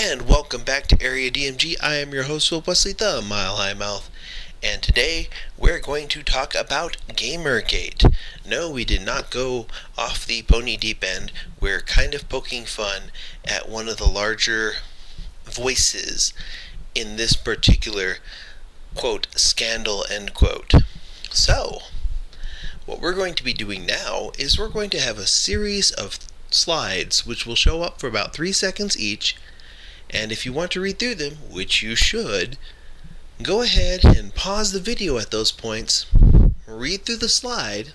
And welcome back to Area DMG. I am your host, Will Wesley, the Mile High Mouth. And today, we're going to talk about GamerGate. No, we did not go off the pony deep end. We're kind of poking fun at one of the larger voices in this particular, quote, scandal, end quote. So, what we're going to be doing now is we're going to have a series of slides which will show up for about 3 seconds each. And if you want to read through them, which you should, go ahead and pause the video at those points, read through the slide,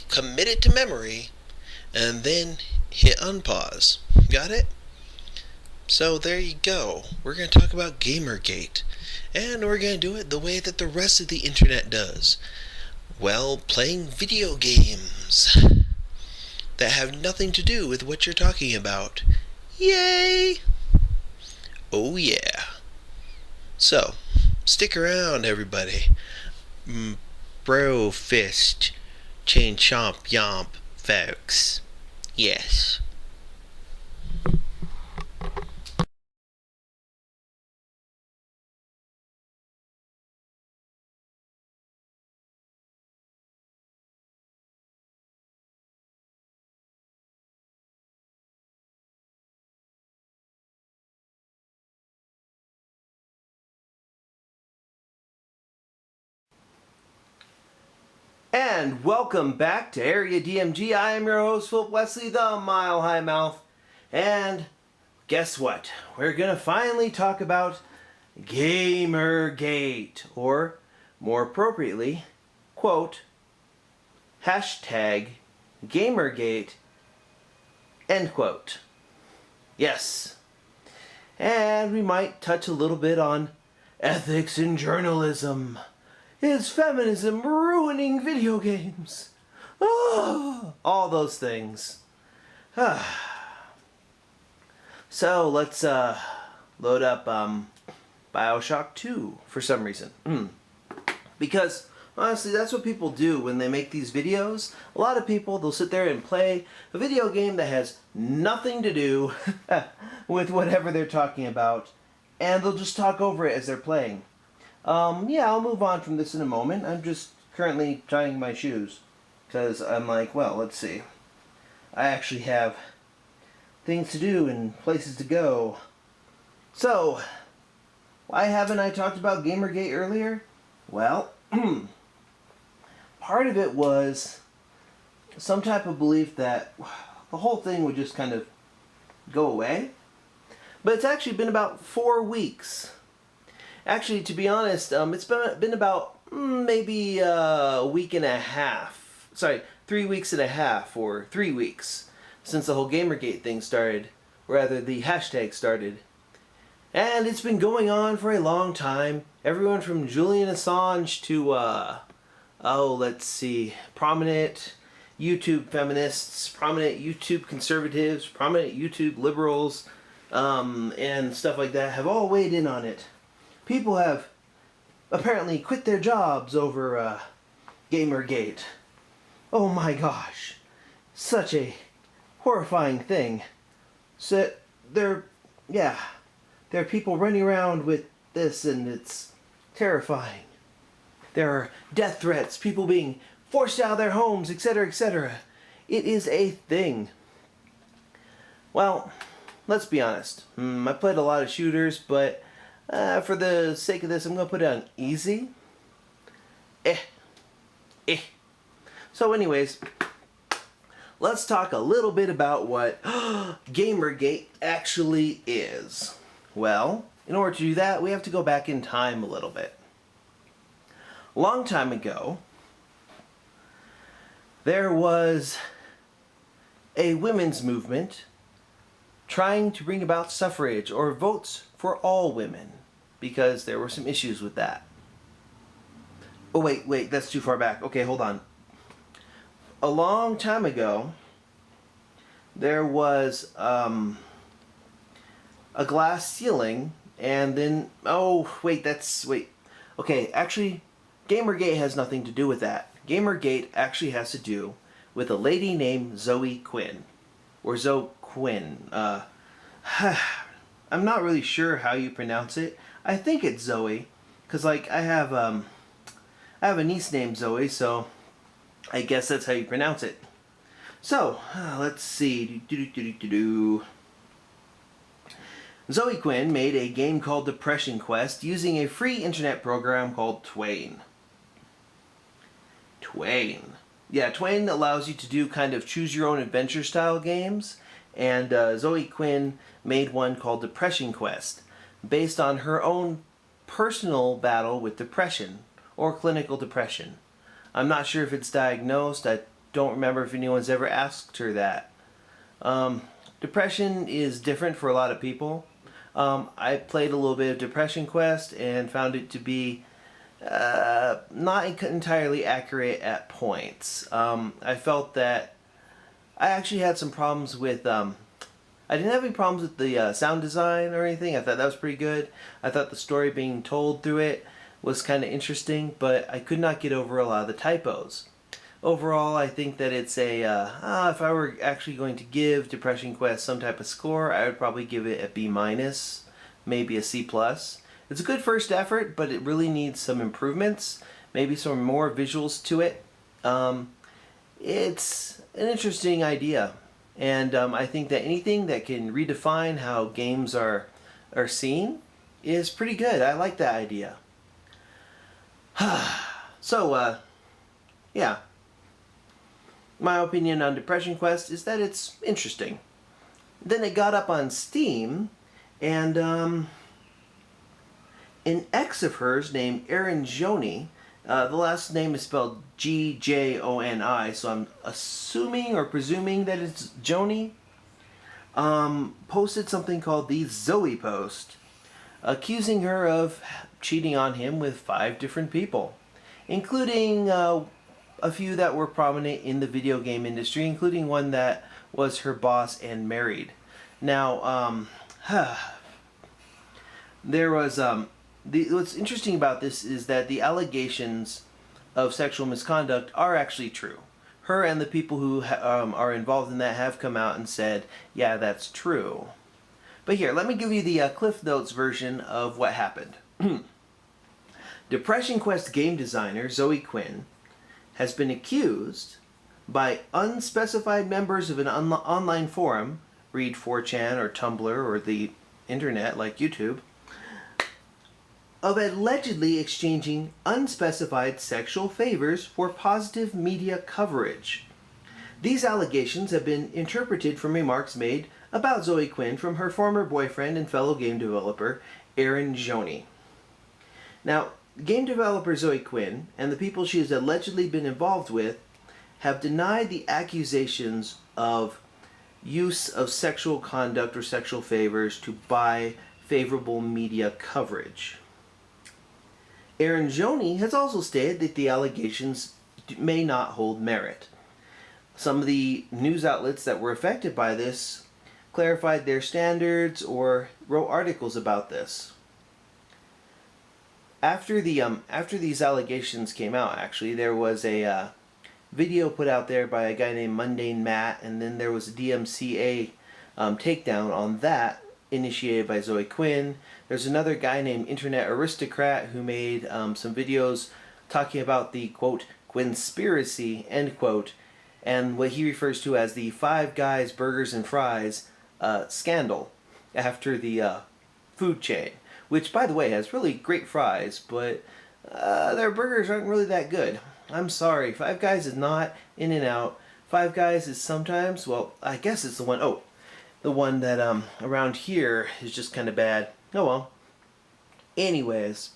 commit it to memory, and then hit unpause. Got it? So there you go. We're going to talk about GamerGate. And we're going to do it the way that the rest of the internet does. Well, playing video games that have nothing to do with what you're talking about. Yay! Oh yeah. So, stick around everybody. Bro fist, chain chomp yomp, folks. Yes. And welcome back to Area DMG. I am your host, Philip Wesley, the Mile High Mouth. And guess what? We're going to finally talk about GamerGate, or more appropriately, quote, hashtag GamerGate, end quote. Yes. And we might touch a little bit on ethics in journalism. Is feminism ruining video games? Oh, all those things. So let's load up Bioshock 2 for some reason. Because honestly, that's what people do when they make these videos. A lot of people, they'll sit there and play a video game that has nothing to do with whatever they're talking about, and they'll just talk over it as they're playing. Yeah, I'll move on from this in a moment. I'm just currently tying my shoes. Because I'm like, well, let's see. I actually have things to do and places to go. So, why haven't I talked about GamerGate earlier? Well, part of it was some type of belief that the whole thing would just kind of go away. But it's actually been about 4 weeks. Actually, to be honest, it's been about maybe a week and a half. Sorry, 3 weeks and a half, or 3 weeks, since the whole GamerGate thing started. Or rather, the hashtag started. And it's been going on for a long time. Everyone from Julian Assange to, let's see, prominent YouTube feminists, prominent YouTube conservatives, prominent YouTube liberals, and stuff like that have all weighed in on it. People have apparently quit their jobs over GamerGate. Oh my gosh. Such a horrifying thing. So there are people running around with this, and it's terrifying. There are death threats, people being forced out of their homes, etc., etc. It is a thing. Well, let's be honest. I played a lot of shooters, but for the sake of this, I'm going to put it on easy. So anyways, let's talk a little bit about what GamerGate actually is. Well, in order to do that, we have to go back in time a little bit. A long time ago, there was a women's movement trying to bring about suffrage, or votes for all women, because there were some issues with that. Oh wait, that's too far back. Okay, hold on. A long time ago, there was a glass ceiling, and then, okay, actually, GamerGate has nothing to do with that. GamerGate actually has to do with a lady named Zoe Quinn, or Zoe Quinn. I'm not really sure how you pronounce it. I think it's Zoe, because like I have a niece named Zoe, so I guess that's how you pronounce it. So let's see. Zoe Quinn made a game called Depression Quest using a free internet program called Twain. Twain. Yeah, Twain allows you to do kind of choose your own adventure style games, and Zoe Quinn made one called Depression Quest, based on her own personal battle with depression, or clinical depression. I'm not sure if it's diagnosed. I don't remember if anyone's ever asked her that. Depression is different for a lot of people. I played a little bit of Depression Quest and found it to be not entirely accurate at points. I felt that I actually had some problems with I didn't have any problems with the sound design or anything. I thought that was pretty good. I thought the story being told through it was kind of interesting, but I could not get over a lot of the typos. Overall, I think that it's a, if I were actually going to give Depression Quest some type of score, I would probably give it a B-, maybe a C+. It's a good first effort, but it really needs some improvements, maybe some more visuals to it. It's an interesting idea. And I think that anything that can redefine how games are seen is pretty good. I like that idea. So, yeah. My opinion on Depression Quest is that it's interesting. Then it got up on Steam, and an ex of hers named Erin Joni, the last name is spelled Gjoni, so I'm assuming or presuming that it's Joni, posted something called the Zoe Post, accusing her of cheating on him with 5 different people, including a few that were prominent in the video game industry, including one that was her boss and married. Now, there was what's interesting about this is that the allegations of sexual misconduct are actually true. Her and the people who are involved in that have come out and said, yeah, that's true. But here, let me give you the Cliff Notes version of what happened. Depression Quest game designer Zoe Quinn has been accused by unspecified members of an online forum, read 4chan or Tumblr or the internet like YouTube, of allegedly exchanging unspecified sexual favors for positive media coverage. These allegations have been interpreted from remarks made about Zoe Quinn from her former boyfriend and fellow game developer, Erin Joni. Now, game developer Zoe Quinn and the people she has allegedly been involved with have denied the accusations of use of sexual conduct or sexual favors to buy favorable media coverage. Erin Joni has also stated that the allegations may not hold merit. Some of the news outlets that were affected by this clarified their standards or wrote articles about this. After these allegations came out, actually, there was a video put out there by a guy named Mundane Matt, and then there was a DMCA takedown on that, initiated by Zoe Quinn. There's another guy named Internet Aristocrat who made some videos talking about the, quote, Quinspiracy, end quote, and what he refers to as the Five Guys Burgers and Fries scandal after the food chain, which, by the way, has really great fries, but their burgers aren't really that good. I'm sorry, Five Guys is not In-N-Out. Five Guys is sometimes, well, I guess it's the one that around here is just kind of bad. Oh well. Anyways,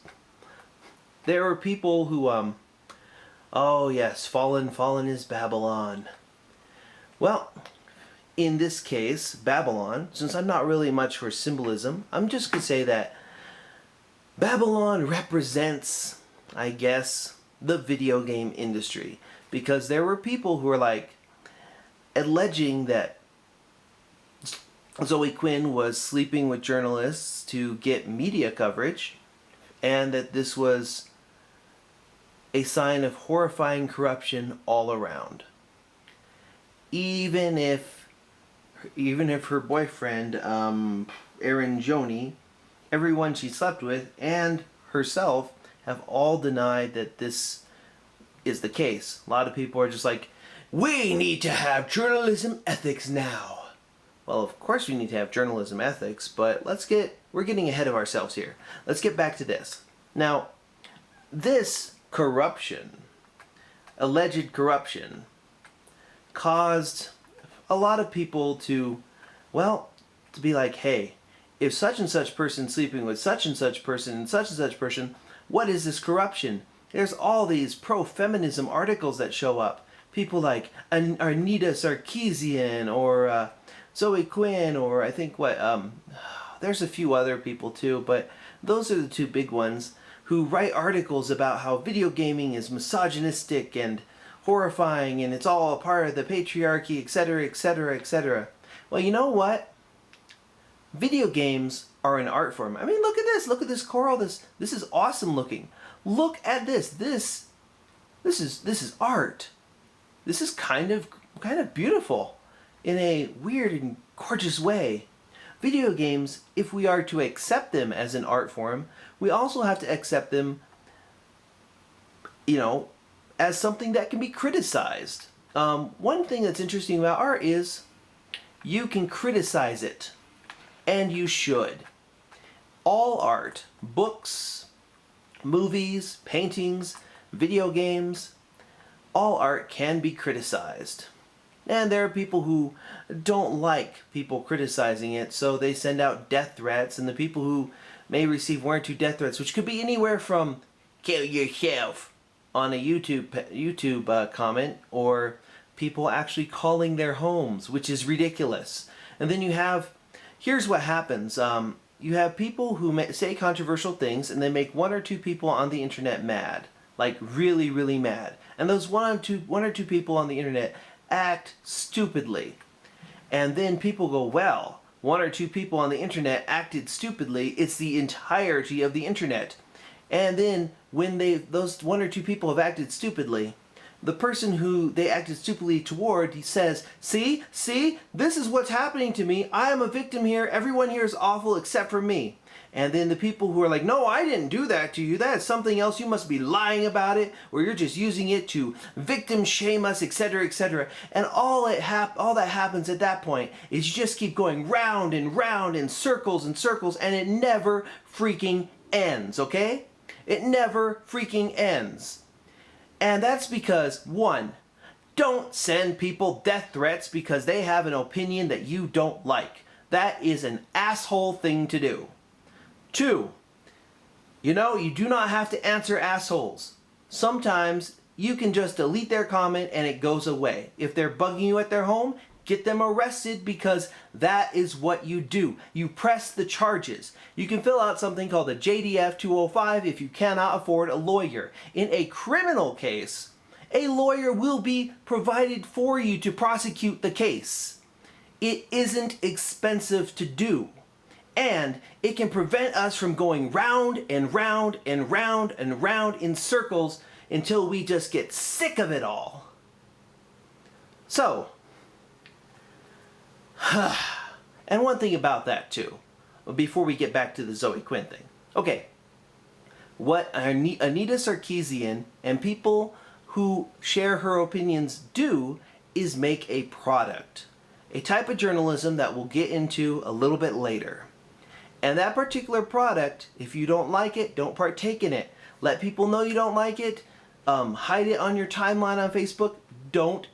there were people who oh yes, fallen is Babylon. Well, in this case, Babylon, since I'm not really much for symbolism, I'm just gonna say that Babylon represents, I guess, the video game industry, because there were people who were like alleging that Zoe Quinn was sleeping with journalists to get media coverage, and that this was a sign of horrifying corruption all around. Even if even if her boyfriend, Aaron Joni, everyone she slept with, and herself have all denied that this is the case. A lot of people are just like, we need to have journalism ethics now. Well, of course we need to have journalism ethics, but we're getting ahead of ourselves here. Let's get back to this. Now, this corruption, alleged corruption, caused a lot of people to be like, hey, if such and such person sleeping with such and such person and such person, what is this corruption? There's all these pro-feminism articles that show up. People like Anita Sarkeesian or Zoe Quinn, or I think there's a few other people too, but those are the two big ones who write articles about how video gaming is misogynistic and horrifying and it's all a part of the patriarchy, etc., etc., etc. Well, you know what? Video games are an art form. I mean, look at this. Look at this coral. This is awesome looking. Look at this. This is art. This is kind of beautiful in a weird and gorgeous way. Video games, if we are to accept them as an art form, we also have to accept them, as something that can be criticized. One thing that's interesting about art is you can criticize it, and you should. All art, books, movies, paintings, video games, all art can be criticized. And there are people who don't like people criticizing it, so they send out death threats, and the people who may receive 1 or 2 death threats, which could be anywhere from kill yourself on a YouTube comment, or people actually calling their homes, which is ridiculous. And then here's what happens. You have people who say controversial things, and they make 1 or 2 people on the internet mad. Like really, really mad. And those one or two people on the internet act stupidly. And then people go, well, 1 or 2 people on the internet acted stupidly. It's the entirety of the internet. And then when those 1 or 2 people have acted stupidly, the person who they acted stupidly toward, he says, see, this is what's happening to me. I am a victim here. Everyone here is awful except for me. And then the people who are like, no, I didn't do that to you. That's something else. You must be lying about it, or you're just using it to victim shame us, etc., etc. And all that happens at that point is you just keep going round and round in circles and circles, and it never freaking ends, okay? It never freaking ends. And that's because, 1, don't send people death threats because they have an opinion that you don't like. That is an asshole thing to do. 2, you do not have to answer assholes. Sometimes you can just delete their comment and it goes away. If they're bugging you at their home, get them arrested, because that is what you do. You press the charges. You can fill out something called a JDF 205 if you cannot afford a lawyer. In a criminal case, a lawyer will be provided for you to prosecute the case. It isn't expensive to do. And it can prevent us from going round and round and round and round in circles until we just get sick of it all. So, and one thing about that too, before we get back to the Zoe Quinn thing. Okay, what Anita Sarkeesian and people who share her opinions do is make a product. A type of journalism that we'll get into a little bit later. And that particular product, if you don't like it, don't partake in it. Let people know you don't like it. Hide it on your timeline on Facebook. Don't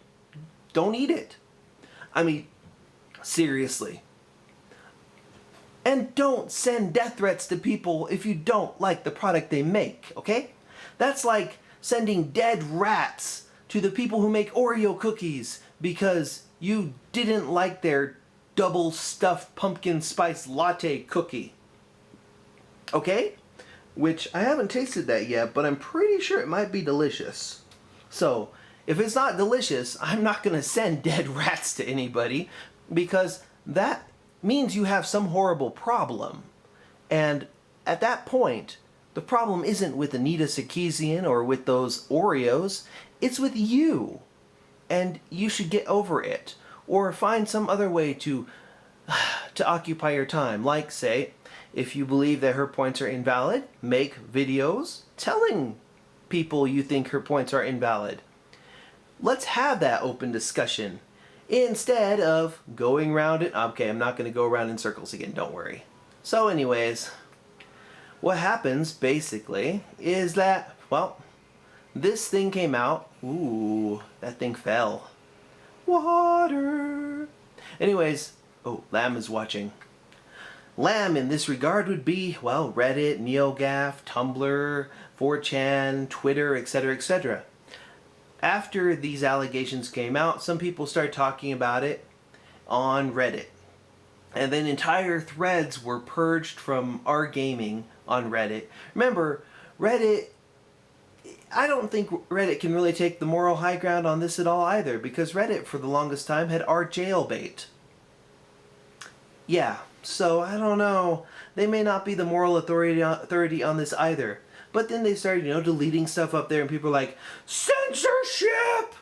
eat it. I mean, seriously. And don't send death threats to people if you don't like the product they make, okay? That's like sending dead rats to the people who make Oreo cookies because you didn't like their double stuffed pumpkin spice latte cookie. Okay? Which I haven't tasted that yet, but I'm pretty sure it might be delicious. So, if it's not delicious, I'm not going to send dead rats to anybody, because that means you have some horrible problem. And at that point, the problem isn't with Anita Sarkeesian or with those Oreos, it's with you. And you should get over it. or find some other way to occupy your time. Like, say, if you believe that her points are invalid, make videos telling people you think her points are invalid. Let's have that open discussion instead of going around it. Okay, I'm not going to go around in circles again, don't worry. So anyways, what happens basically is that, well, this thing came out. Ooh, that thing fell. Water. Anyways, oh, Lamb is watching. Lamb in this regard would be, well, Reddit, NeoGAF, Tumblr, 4chan, Twitter, etc., etc. After these allegations came out, some people started talking about it on Reddit. And then entire threads were purged from r/gaming on Reddit. Remember, Reddit, I don't think Reddit can really take the moral high ground on this at all either, because Reddit for the longest time had r/jailbait. Yeah, so I don't know. They may not be the moral authority on this either. But then they started, deleting stuff up there, and people are like, censorship!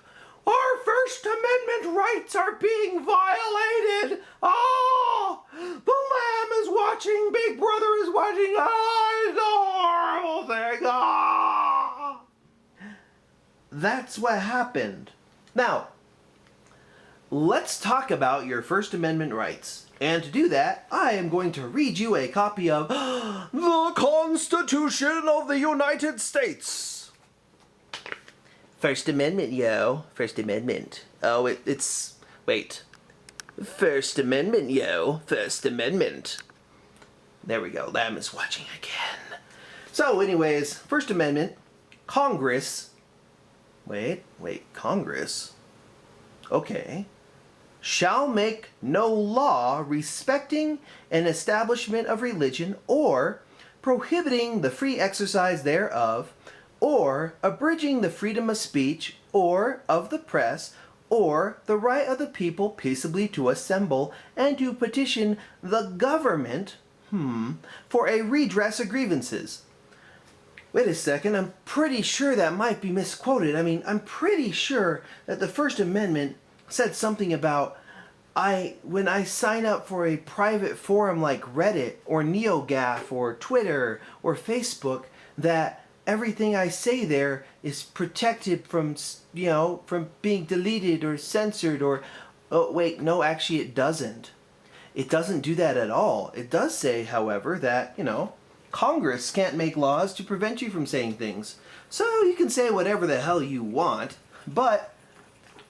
Our First Amendment rights are being violated! Oh! The Lamb is watching, Big Brother is watching, oh, it's a horrible thing! Oh! That's what happened. Now, let's talk about your First Amendment rights. And to do that, I am going to read you a copy of the Constitution of the United States. First Amendment, yo. First Amendment. Oh, it's... Wait. First Amendment, yo. First Amendment. There we go. Lamb is watching again. So, anyways, First Amendment. Congress. Wait. Congress? Okay. Shall make no law respecting an establishment of religion, or prohibiting the free exercise thereof, or abridging the freedom of speech, or of the press, or the right of the people peaceably to assemble and to petition the government for a redress of grievances. Wait a second, I'm pretty sure that might be misquoted. I mean, I'm pretty sure that the First Amendment said something about when I sign up for a private forum like Reddit or NeoGAF or Twitter or Facebook, that everything I say there is protected from, from being deleted or censored or... Oh, wait, no, actually it doesn't. It doesn't do that at all. It does say, however, that, Congress can't make laws to prevent you from saying things. So you can say whatever the hell you want, but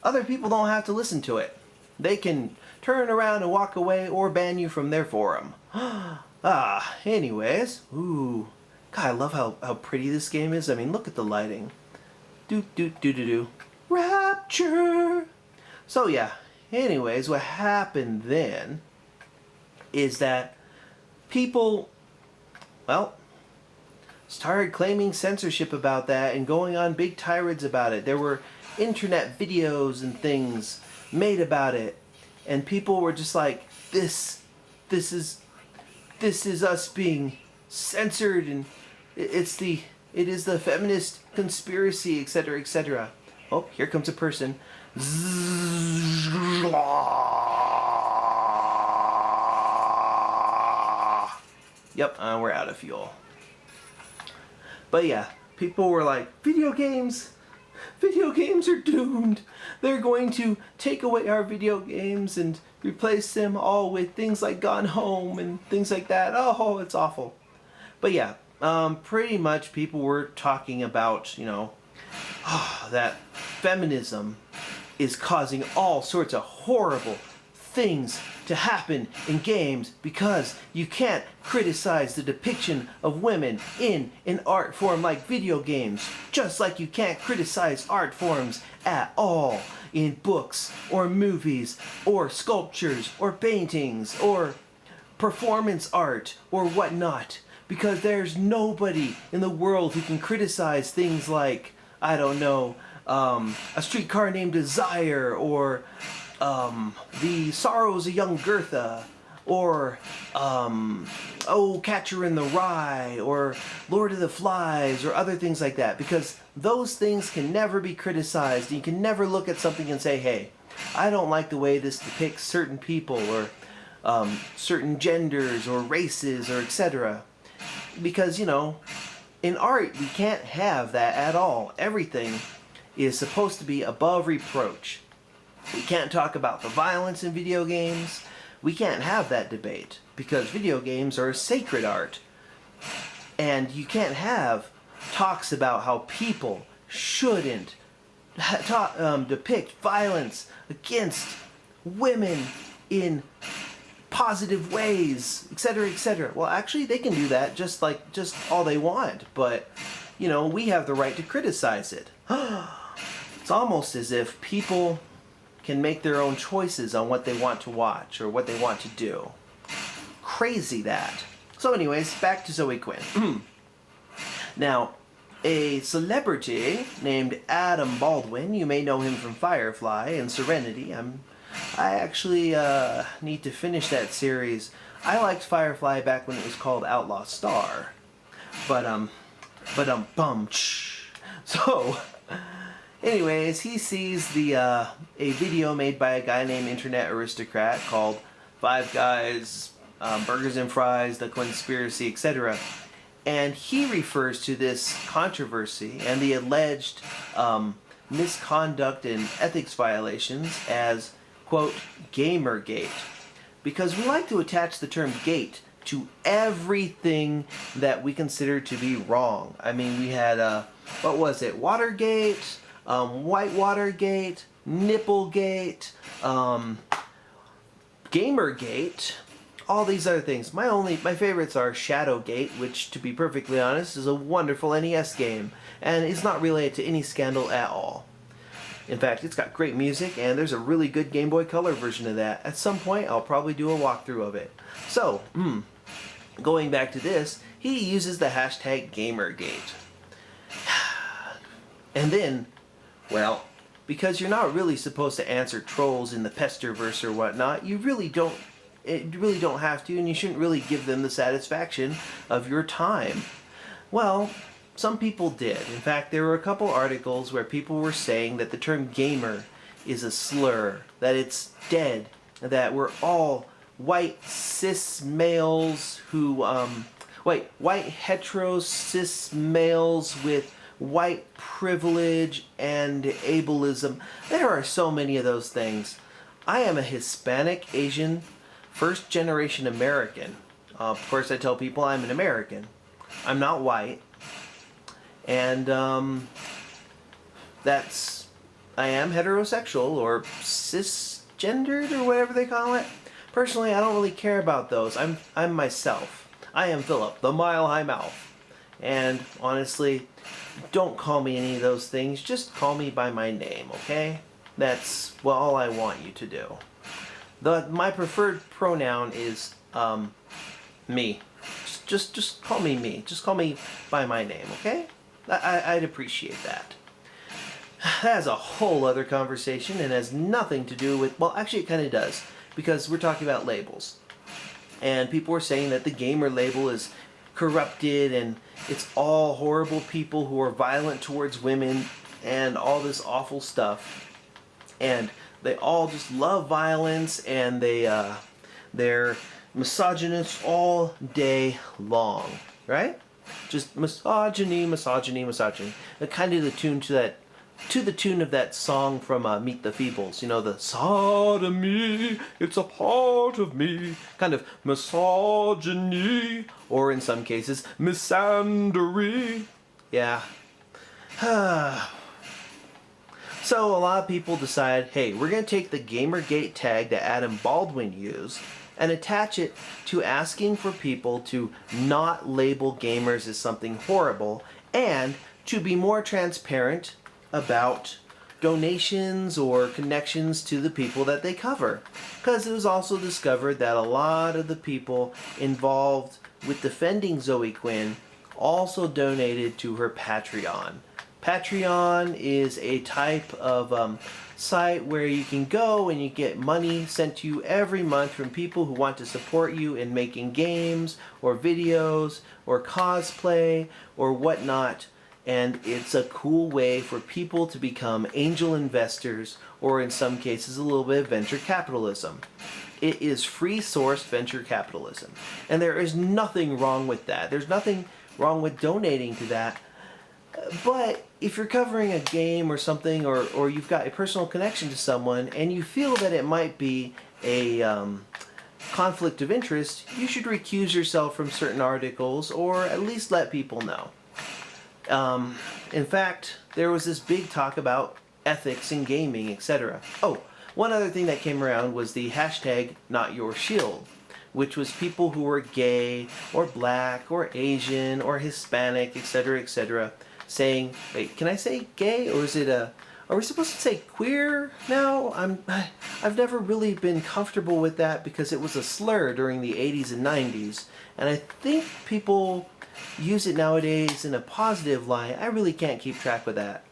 other people don't have to listen to it. They can turn around and walk away or ban you from their forum. Anyways. Ooh. God, I love how pretty this game is. I mean, look at the lighting. Do. Rapture! So yeah, anyways, what happened then is that people, well, started claiming censorship about that and going on big tirades about it. There were internet videos and things made about it, and people were just like, this is us being censored, and it is the feminist conspiracy, etc., etc. Oh, here comes a person. Yep, we're out of fuel. But yeah, people were like, video games are doomed. They're going to take away our video games and replace them all with things like Gone Home and things like that. Oh, it's awful. But yeah, pretty much people were talking about, that feminism is causing all sorts of horrible things to happen in games because you can't criticize the depiction of women in an art form like video games, just like you can't criticize art forms at all in books or movies or sculptures or paintings or performance art or whatnot, because there's nobody in the world who can criticize things like, I don't know, A Streetcar Named Desire, or The Sorrows of Young Goethe, or Oh, Catcher in the Rye, or Lord of the Flies, or other things like that, because those things can never be criticized. You can never look at something and say, hey, I don't like the way this depicts certain people or certain genders or races or etc. Because, you know, in art we can't have that at all. Everything is supposed to be above reproach. We can't talk about the violence in video games. We can't have that debate because video games are sacred art. And you can't have talks about how people shouldn't depict violence against women in positive ways, etc., etc. Well, actually, they can do that just all they want, but, you know, we have the right to criticize it. It's almost as if people can make their own choices on what they want to watch or what they want to do. Crazy that. So anyways, back to Zoe Quinn. Now, a celebrity named Adam Baldwin, you may know him from Firefly and Serenity. I actually need to finish that series. I liked Firefly back when it was called Outlaw Star. So, anyways, he sees a video made by a guy named Internet Aristocrat called Five Guys, Burgers and Fries, The Conspiracy, etc. And he refers to this controversy and the alleged misconduct and ethics violations as, quote, GamerGate. Because we like to attach the term gate to everything that we consider to be wrong. I mean, we had, what was it, Watergate, Whitewatergate, Nipplegate, GamerGate, all these other things. My favorites are Shadowgate, which, to be perfectly honest, is a wonderful NES game, and it's not related to any scandal at all. In fact, it's got great music, and there's a really good Game Boy Color version of that. At some point, I'll probably do a walkthrough of it. So, going back to this, he uses the hashtag GamerGate. And then, well, because you're not really supposed to answer trolls in the Pesterverse or whatnot, you really don't have to, and you shouldn't really give them the satisfaction of your time. Well, some people did. In fact, there were a couple articles where people were saying that the term gamer is a slur, that it's dead, that we're all white cis males who, white hetero cis males with white privilege and ableism. There are so many of those things. I am a Hispanic, Asian, first-generation American. Of course, I tell people I'm an American. I'm not white. And I am heterosexual or cisgendered or whatever they call it. Personally, I don't really care about those. I'm myself. I am Philip, the Mile High Mouth. And honestly, don't call me any of those things. Just call me by my name, okay? That's all I want you to do. My preferred pronoun is me. Just call me me. Just call me by my name, okay? I'd appreciate that. That is a whole other conversation and has nothing to do with, well, actually it kind of does, because we're talking about labels. And people were saying that the gamer label is corrupted and it's all horrible people who are violent towards women and all this awful stuff. And they all just love violence and they're misogynists all day long, right? Just misogyny. Kind of the tune of that song from Meet the Feebles. You know, the sodomy, it's a part of me. Kind of misogyny, or in some cases, misandry. Yeah. So a lot of people decide, hey, we're going to take the GamerGate tag that Adam Baldwin used and attach it to asking for people to not label gamers as something horrible and to be more transparent about donations or connections to the people that they cover. Because it was also discovered that a lot of the people involved with defending Zoe Quinn also donated to her Patreon. Patreon is a type of site where you can go and you get money sent to you every month from people who want to support you in making games or videos or cosplay or whatnot. And it's a cool way for people to become angel investors, or in some cases a little bit of venture capitalism. It is free source venture capitalism. And there is nothing wrong with that. There's nothing wrong with donating to that. But if you're covering a game or something, or you've got a personal connection to someone, and you feel that it might be a conflict of interest, you should recuse yourself from certain articles, or at least let people know. In fact, there was this big talk about ethics in gaming, etc. Oh, one other thing that came around was the hashtag #NotYourShield, which was people who were gay, or black, or Asian, or Hispanic, etc., etc., saying, wait, can I say gay, or is it are we supposed to say queer now? I've never really been comfortable with that because it was a slur during the 80s and 90s, and I think people use it nowadays in a positive light. I really can't keep track with that.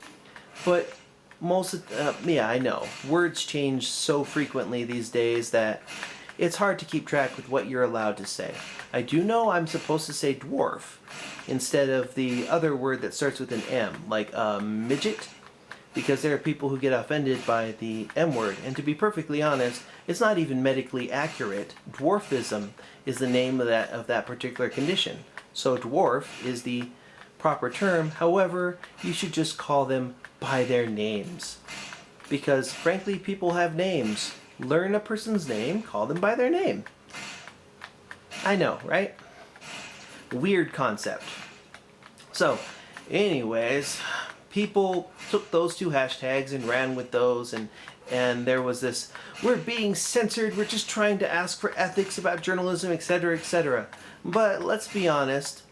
But yeah, I know. Words change so frequently these days that it's hard to keep track with what you're allowed to say. I do know I'm supposed to say dwarf instead of the other word that starts with an M, like midget, because there are people who get offended by the M word. And to be perfectly honest, it's not even medically accurate. Dwarfism is the name of that particular condition. So dwarf is the proper term. However, you should just call them by their names. Because frankly, people have names. Learn a person's name, call them by their name. I know, right? Weird concept. So, anyways, people took those two hashtags and ran with those, and there was this, we're being censored, we're just trying to ask for ethics about journalism, etc., etc. But let's be honest,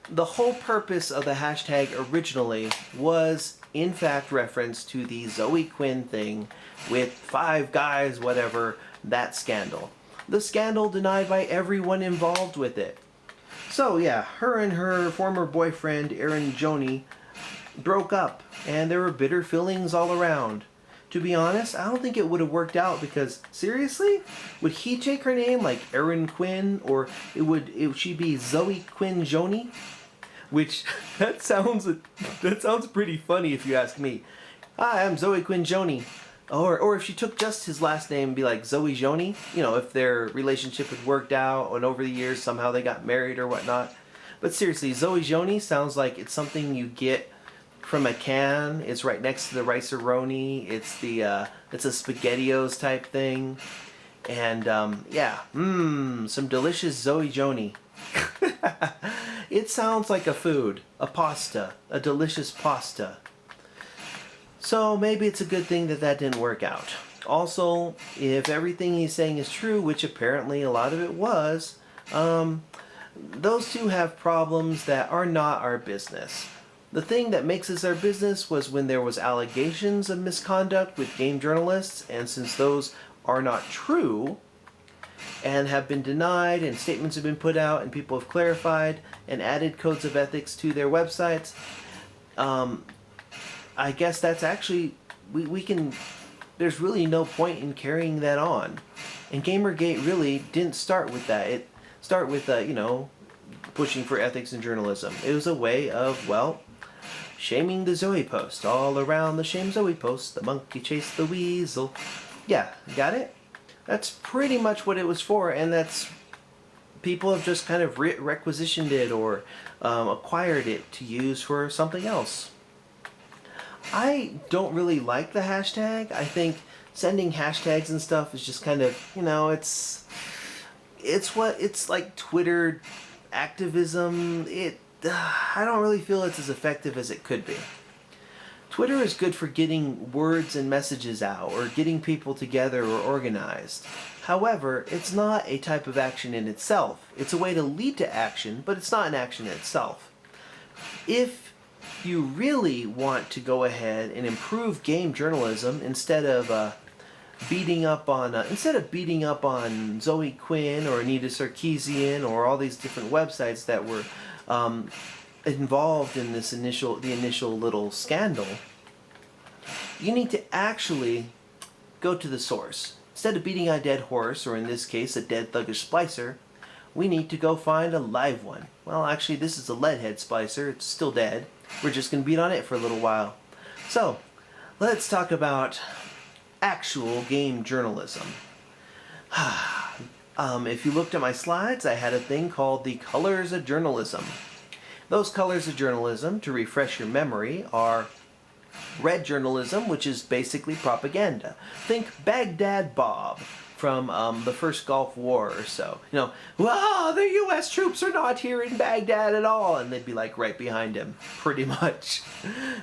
the whole purpose of the hashtag originally was in fact reference to the Zoe Quinn thing with Five Guys, whatever, that scandal. The scandal denied by everyone involved with it. So yeah, her and her former boyfriend, Aaron Joni, broke up, and there were bitter feelings all around. To be honest, I don't think it would have worked out because, seriously? Would he take her name like Aaron Quinn, or would she be Zoe Quinn Joni? Which, that sounds pretty funny if you ask me. Hi, I'm Zoe Quinn Joni. Or if she took just his last name and be like Zoe Joni, you know, if their relationship had worked out and over the years somehow they got married or whatnot. But seriously, Zoe Joni sounds like it's something you get from a can. It's right next to the rice-a-roni. It's a SpaghettiOs type thing. And yeah, some delicious Zoe Joni. It sounds like a food, a pasta, a delicious pasta. So maybe it's a good thing that didn't work out. Also, if everything he's saying is true, which apparently a lot of it was, those two have problems that are not our business. The thing that makes this our business was when there was allegations of misconduct with game journalists, and since those are not true and have been denied, and statements have been put out, and people have clarified and added codes of ethics to their websites, I guess that's actually, we can, there's really no point in carrying that on. And GamerGate really didn't start with that. It started with, you know, pushing for ethics in journalism. It was a way of, well, shaming the Zoe post. All around the shame Zoe post, the monkey chased the weasel. Yeah, got it? That's pretty much what it was for, and that's, people have just kind of requisitioned it or acquired it to use for something else. I don't really like the hashtag. I think sending hashtags and stuff is just kind of, you know, it's like Twitter activism. I don't really feel it's as effective as it could be. Twitter is good for getting words and messages out, or getting people together or organized. However, it's not a type of action in itself. It's a way to lead to action, but it's not an action in itself. If you really want to go ahead and improve game journalism, instead of beating up on Zoe Quinn or Anita Sarkeesian or all these different websites that were involved in the initial little scandal, you need to actually go to the source. Instead of beating a dead horse, or in this case a dead thuggish splicer, we need to go find a live one. Well, actually this is a leadhead splicer, it's still dead. we're just going to beat on it for a little while. So, let's talk about actual game journalism. If you looked at my slides, I had a thing called the colors of journalism. Those colors of journalism, to refresh your memory, are red journalism, which is basically propaganda. Think Baghdad Bob from the first Gulf War or so. You know, well, the U.S. troops are not here in Baghdad at all, and they'd be like right behind him, pretty much.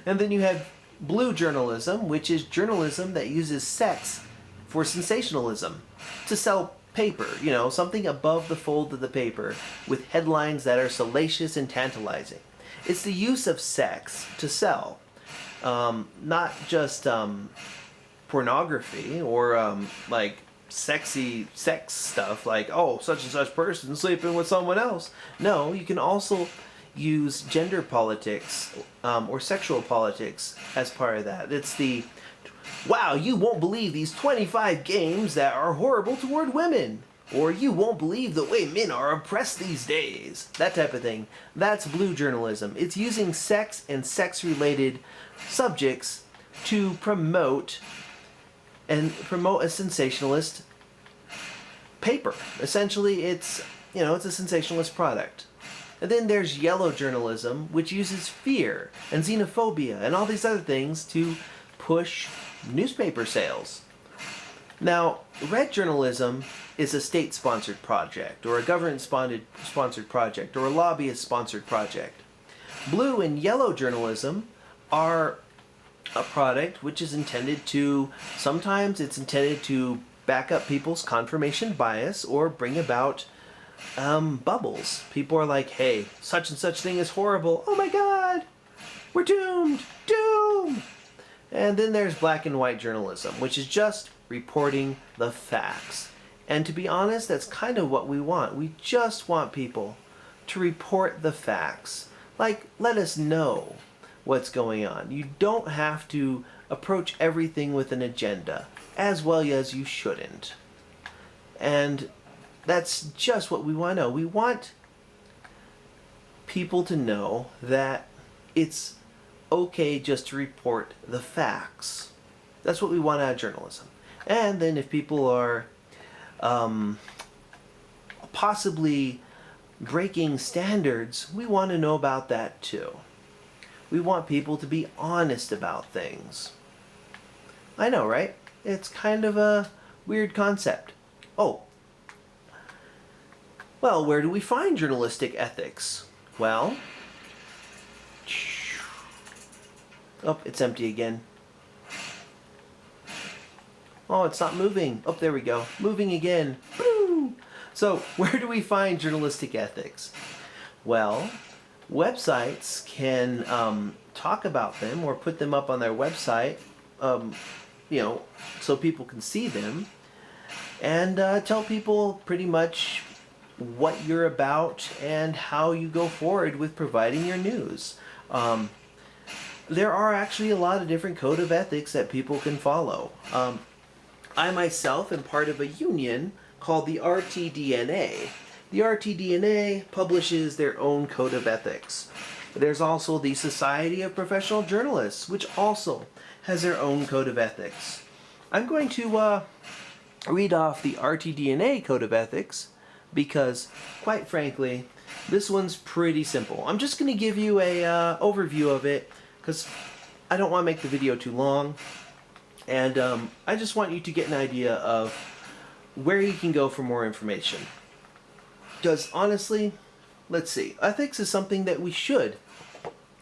And then you have blue journalism, which is journalism that uses sex for sensationalism, to sell paper, you know, something above the fold of the paper with headlines that are salacious and tantalizing. It's the use of sex to sell, not just pornography or like sexy sex stuff like, oh, such and such person sleeping with someone else. No, you can also use gender politics or sexual politics as part of that. It's the, wow, you won't believe these 25 games that are horrible toward women. Or you won't believe the way men are oppressed these days. That type of thing. That's blue journalism. It's using sex and sex-related subjects to promote a sensationalist paper. Essentially, it's a sensationalist product. And then there's yellow journalism, which uses fear and xenophobia and all these other things to push newspaper sales. Now, red journalism is a state-sponsored project, or a government-sponsored project, or a lobbyist-sponsored project. Blue and yellow journalism are a product which is intended to, sometimes it's intended to back up people's confirmation bias or bring about bubbles. People are like, hey, such and such thing is horrible. Oh my god, we're doomed, doom! And then there's black and white journalism, which is just reporting the facts. And to be honest, that's kind of what we want. We just want people to report the facts. Like, let us know what's going on. You don't have to approach everything with an agenda, as well as you shouldn't. And that's just what we want to know. We want people to know that it's okay just to report the facts. That's what we want out of journalism. And then if people are possibly breaking standards, we want to know about that too. We want people to be honest about things. I know, right? It's kind of a weird concept. Oh. Well, where do we find journalistic ethics? Well, oh, it's empty again. Oh, it's not moving. Oh, there we go. Moving again. Woo! So, where do we find journalistic ethics? Well, websites can talk about them or put them up on their website, so people can see them, and tell people pretty much what you're about and how you go forward with providing your news. There are actually a lot of different code of ethics that people can follow. I myself am part of a union called the RTDNA. The RTDNA publishes their own code of ethics. There's also the Society of Professional Journalists, which also has their own code of ethics. I'm going to read off the RTDNA code of ethics because, quite frankly, this one's pretty simple. I'm just going to give you a overview of it because I don't want to make the video too long. And I just want you to get an idea of where you can go for more information. Because honestly, let's see, ethics is something that we should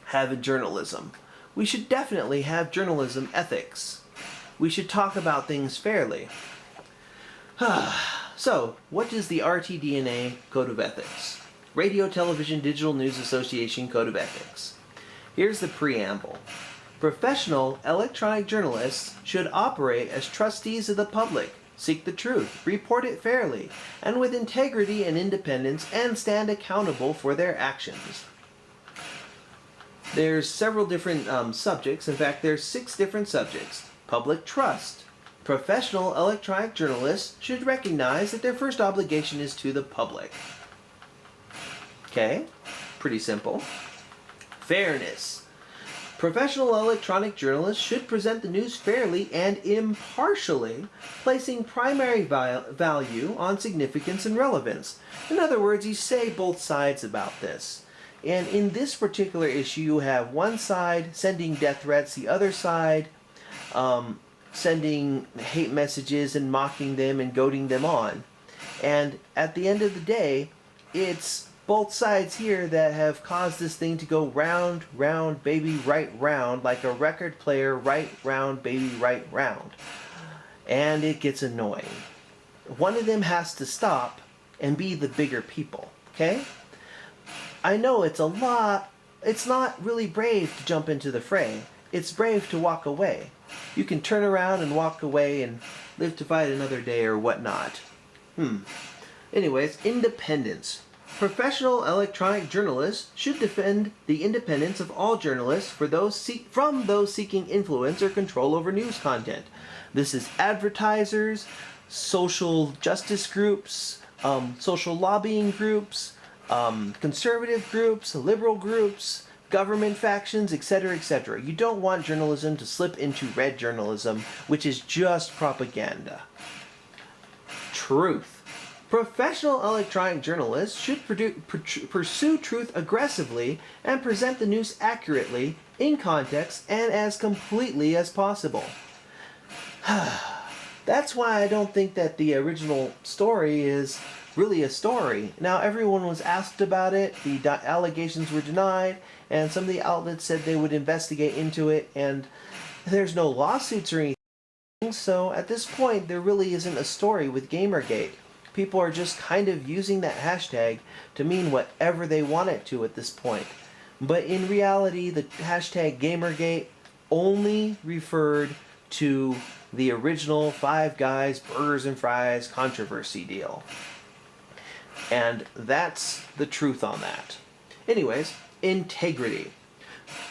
have in journalism. We should definitely have journalism ethics. We should talk about things fairly. So, what is the RTDNA Code of Ethics? Radio, Television, Digital News Association Code of Ethics. Here's the preamble. Professional electronic journalists should operate as trustees of the public, seek the truth, report it fairly, and with integrity and independence, and stand accountable for their actions. There's several different subjects. In fact, there's 6 different subjects. Public trust. Professional electronic journalists should recognize that their first obligation is to the public. Okay, pretty simple. Fairness. Professional electronic journalists should present the news fairly and impartially, placing primary value on significance and relevance. In other words, you say both sides about this. And in this particular issue, you have one side sending death threats, the other side sending hate messages and mocking them and goading them on. And at the end of the day, it's both sides here that have caused this thing to go round, round, baby, right round, like a record player, right round, baby, right round. And it gets annoying. One of them has to stop and be the bigger people, okay? I know it's not really brave to jump into the fray. It's brave to walk away. You can turn around and walk away and live to fight another day or whatnot. Anyways, independence. Professional electronic journalists should defend the independence of all journalists from those seeking influence or control over news content. This is advertisers, social justice groups, social lobbying groups, conservative groups, liberal groups, government factions, etc., etc. You don't want journalism to slip into red journalism, which is just propaganda. Truth. Professional electronic journalists should pursue truth aggressively and present the news accurately, in context, and as completely as possible. That's why I don't think that the original story is really a story. Now, everyone was asked about it, the allegations were denied, and some of the outlets said they would investigate into it, and there's no lawsuits or anything, so at this point there really isn't a story with Gamergate. People are just kind of using that hashtag to mean whatever they want it to at this point. But in reality, the hashtag Gamergate only referred to the original Five Guys Burgers and Fries controversy deal. And that's the truth on that. Anyways, integrity.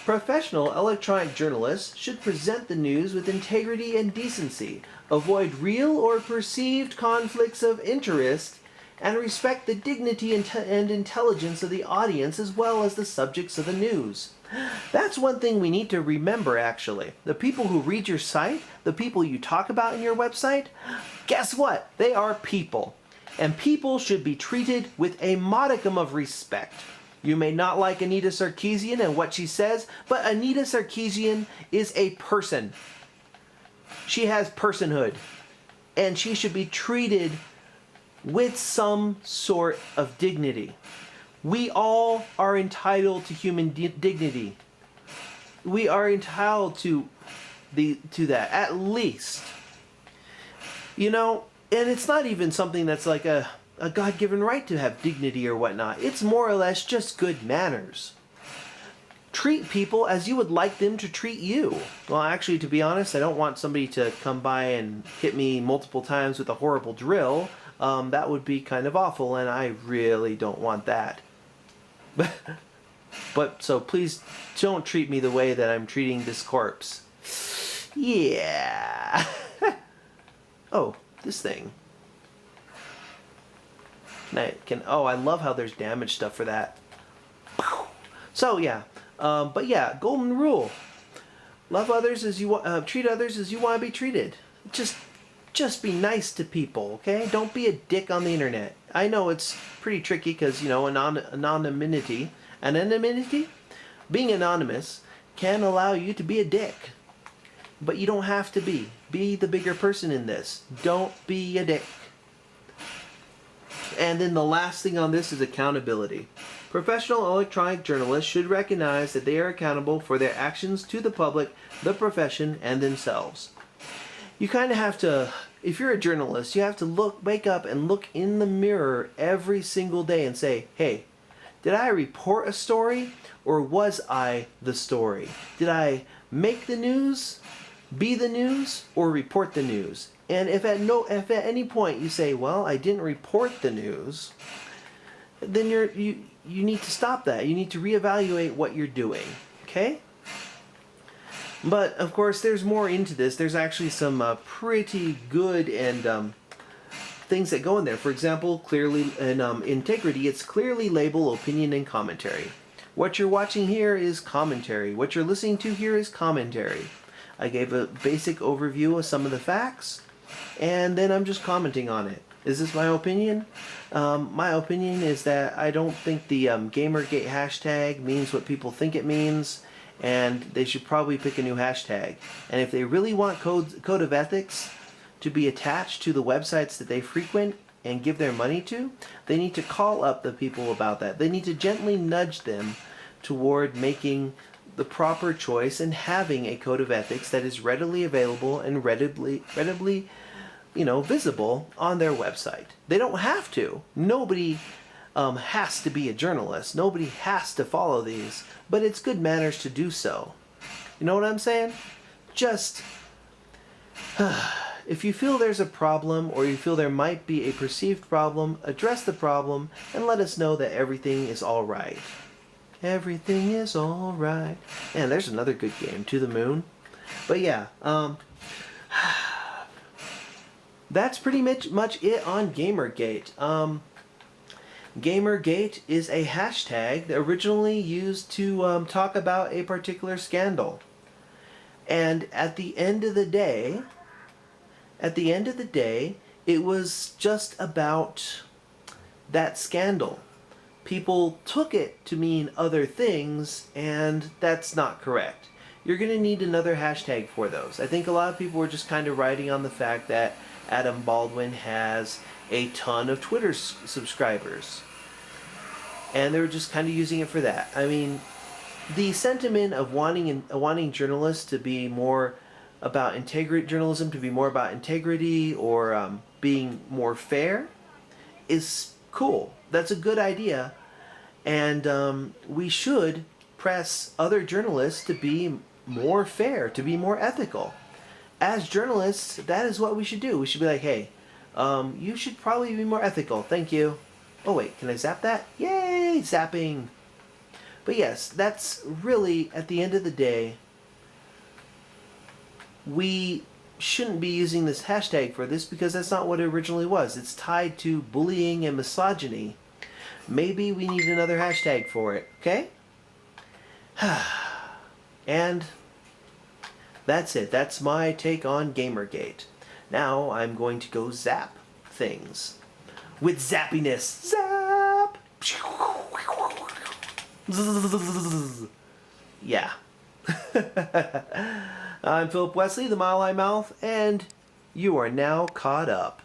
Professional electronic journalists should present the news with integrity and decency, avoid real or perceived conflicts of interest, and respect the dignity and intelligence of the audience as well as the subjects of the news. That's one thing we need to remember, actually. The people who read your site, the people you talk about in your website, guess what? They are people. And people should be treated with a modicum of respect. You may not like Anita Sarkeesian and what she says, but Anita Sarkeesian is a person. She has personhood. And she should be treated with some sort of dignity. We all are entitled to human dignity. We are entitled to that, at least. You know, and it's not even something that's like a God-given right to have dignity or whatnot. It's more or less just good manners. Treat people as you would like them to treat you. Well, actually, to be honest, I don't want somebody to come by and hit me multiple times with a horrible drill. That would be kind of awful, and I really don't want that. But so please don't treat me the way that I'm treating this corpse. Yeah. Oh, this thing. Oh, I love how there's damage stuff for that. So yeah, but yeah, golden rule: love others as you treat others as you want to be treated. Just be nice to people, okay? Don't be a dick on the internet. I know it's pretty tricky because, you know, anonymity, being anonymous can allow you to be a dick. But you don't have to be. Be the bigger person in this. Don't be a dick. And then the last thing on this is accountability. Professional electronic journalists should recognize that they are accountable for their actions to the public, the profession, and themselves. You kind of have to, if you're a journalist, you have to wake up and look in the mirror every single day and say, hey, did I report a story or was I the story? Did I make the news, be the news, or report the news? And if at any point you say, well, I didn't report the news, then you need to stop that. You need to reevaluate what you're doing, okay? But of course, there's more into this. There's actually some pretty good and things that go in there. For example, clearly in integrity, it's clearly label opinion and commentary. What you're watching here is commentary. What you're listening to here is commentary. I gave a basic overview of some of the facts, and then I'm just commenting on it. Is this my opinion? My opinion is that I don't think the GamerGate hashtag means what people think it means, and they should probably pick a new hashtag. And if they really want code of ethics to be attached to the websites that they frequent and give their money to, they need to call up the people about that. They need to gently nudge them toward making the proper choice and having a code of ethics that is readily available and readily visible on their website. They don't have to. Nobody has to be a journalist. Nobody has to follow these, but it's good manners to do so. You know what I'm saying? Just if you feel there's a problem, or you feel there might be a perceived problem, address the problem and let us know that everything is all right. Everything is all right. And there's another good game, To the Moon. But yeah, that's pretty much it on GamerGate. GamerGate is a hashtag that originally used to talk about a particular scandal. And at the end of the day, it was just about that scandal. People took it to mean other things, and that's not correct. You're going to need another hashtag for those. I think a lot of people were just kind of riding on the fact that Adam Baldwin has a ton of Twitter subscribers, and they were just kind of using it for that. I mean, the sentiment of wanting journalists to be more about journalism to be more about integrity, or being more fair, is cool. That's a good idea, and we should press other journalists to be more fair, to be more ethical. As journalists, that is what we should do. We should be like, hey, you should probably be more ethical. Thank you. Oh wait, can I zap that? Yay, zapping. But yes, that's really, at the end of the day, we shouldn't be using this hashtag for this, because that's not what it originally was. It's tied to bullying and misogyny. Maybe we need another hashtag for it, okay? And that's it. That's my take on GamerGate. Now I'm going to go zap things. With zappiness. Zap! Yeah. I'm Philip Wesley, the Mile High Mouth, and you are now caught up.